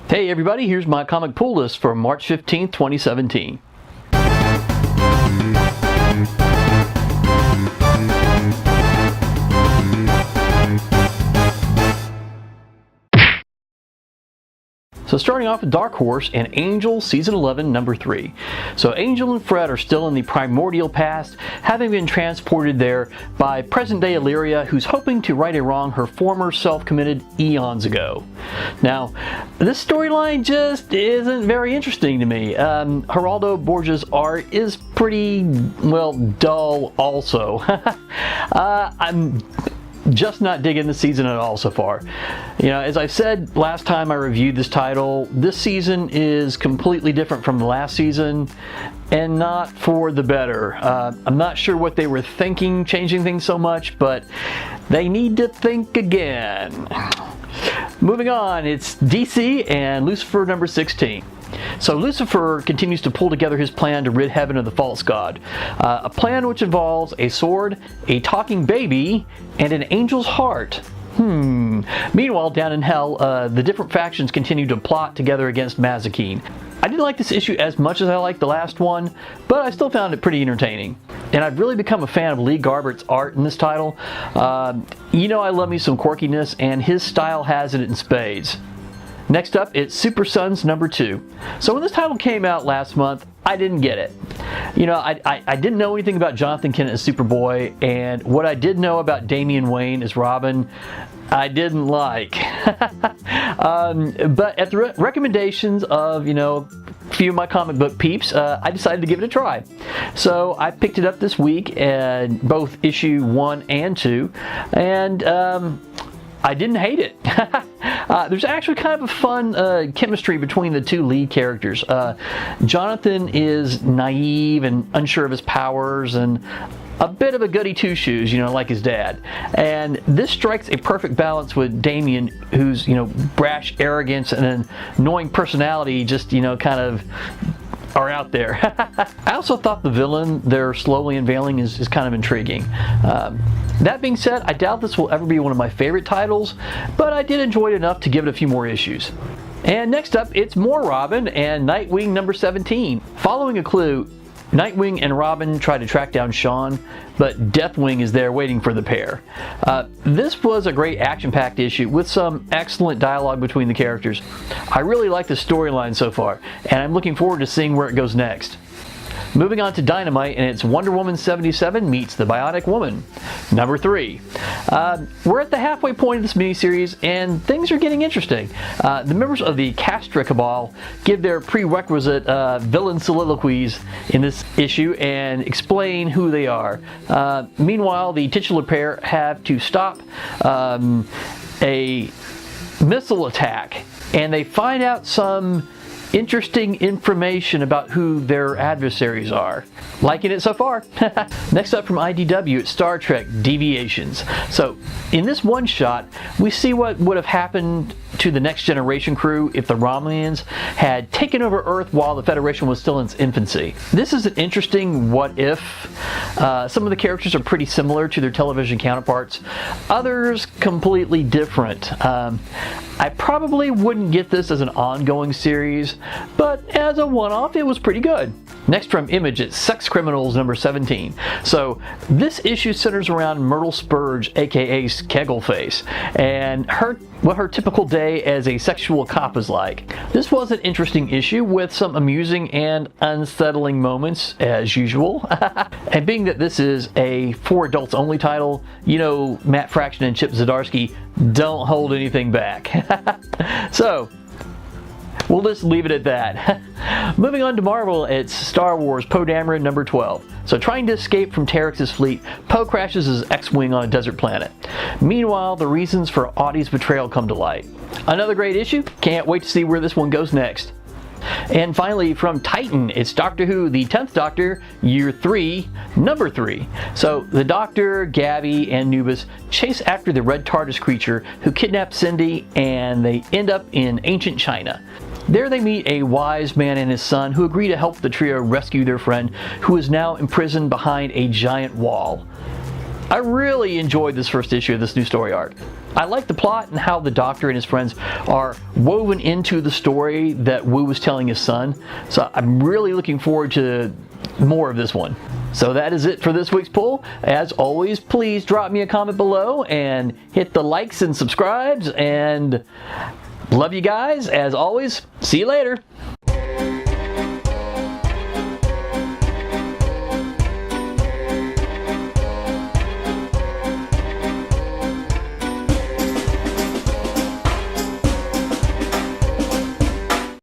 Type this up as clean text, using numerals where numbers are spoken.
Hey everybody, here's my comic pull list for March 15th, 2017. So starting off with Dark Horse and Angel Season 11 number 3. So Angel and Fred are still in the primordial past, having been transported there by present-day Illyria, who's hoping to right a wrong her former self committed eons ago. Now, this storyline just isn't very interesting to me. Geraldo Borges' art is pretty, well, dull also. I'm just not digging the season at all so far. You know, as I said last time I reviewed this title, this season is completely different from the last season, and not for the better. I'm not sure what they were thinking changing things so much, but they need to think again. Moving on, it's DC and Lucifer number 16. So Lucifer continues to pull together his plan to rid heaven of the false god. A plan which involves a sword, a talking baby, and an angel's heart. Meanwhile, down in hell, the different factions continue to plot together against Mazikeen. I didn't like this issue as much as I liked the last one, but I still found it pretty entertaining. And I've really become a fan of Lee Garbert's art in this title. You know I love me some quirkiness, and his style has it in spades. Next up, it's Supersons number 2. So when this title came out last month, I didn't get it. You know, I didn't know anything about Jonathan Kent as Superboy, and what I did know about Damian Wayne as Robin, I didn't like. But at the recommendations of, you know, a few of my comic book peeps, I decided to give it a try. So I picked it up this week, and both issue 1 and 2, and I didn't hate it. There's actually kind of a fun chemistry between the two lead characters. Jonathan is naive and unsure of his powers and a bit of a goody two-shoes, you know, like his dad. And this strikes a perfect balance with Damian, whose, you know, brash arrogance and an annoying personality just, you know, kind of are out there. I also thought the villain they're slowly unveiling is kind of intriguing. That being said, I doubt this will ever be one of my favorite titles, but I did enjoy it enough to give it a few more issues. And next up, it's more Robin and Nightwing number 17. Following a clue, Nightwing and Robin try to track down Sean, but Deathwing is there waiting for the pair. This was a great action-packed issue with some excellent dialogue between the characters. I really like the storyline so far, and I'm looking forward to seeing where it goes next. Moving on to Dynamite, and it's Wonder Woman 77 meets the Bionic Woman, number 3. We're at the halfway point of this miniseries, and things are getting interesting. The members of the Castra Cabal give their prerequisite villain soliloquies in this issue and explain who they are. Meanwhile, the titular pair have to stop a missile attack, and they find out some interesting information about who their adversaries are. Liking it so far. Next up from IDW, it's Star Trek Deviations. So in this one shot, we see what would have happened to the Next Generation crew if the Romulans had taken over Earth while the Federation was still in its infancy. This is an interesting what if. Some of the characters are pretty similar to their television counterparts, others completely different. I probably wouldn't get this as an ongoing series, but as a one-off, it was pretty good. Next from Image, it's Sex Criminals number 17. So this issue centers around Myrtle Spurge, aka Keggleface, and what her typical day as a sexual cop is like. This was an interesting issue with some amusing and unsettling moments, as usual. And being that this is a for adults only title, you know Matt Fraction and Chip Zdarsky don't hold anything back. So we'll just leave it at that. Moving on to Marvel, it's Star Wars Poe Dameron number 12. So trying to escape from Terex's fleet, Poe crashes his X-Wing on a desert planet. Meanwhile, the reasons for Audie's betrayal come to light. Another great issue. Can't wait to see where this one goes next. And finally, from Titan, it's Doctor Who, the 10th Doctor, Year 3, Number 3. So the Doctor, Gabby, and Nubis chase after the Red TARDIS creature who kidnapped Cindy, and they end up in ancient China. There they meet a wise man and his son who agree to help the trio rescue their friend, who is now imprisoned behind a giant wall. I really enjoyed this first issue of this new story arc. I like the plot and how the Doctor and his friends are woven into the story that Wu was telling his son. So I'm really looking forward to more of this one. So that is it for this week's pull. As always, please drop me a comment below and hit the likes and subscribes, and love you guys. As always, see you later.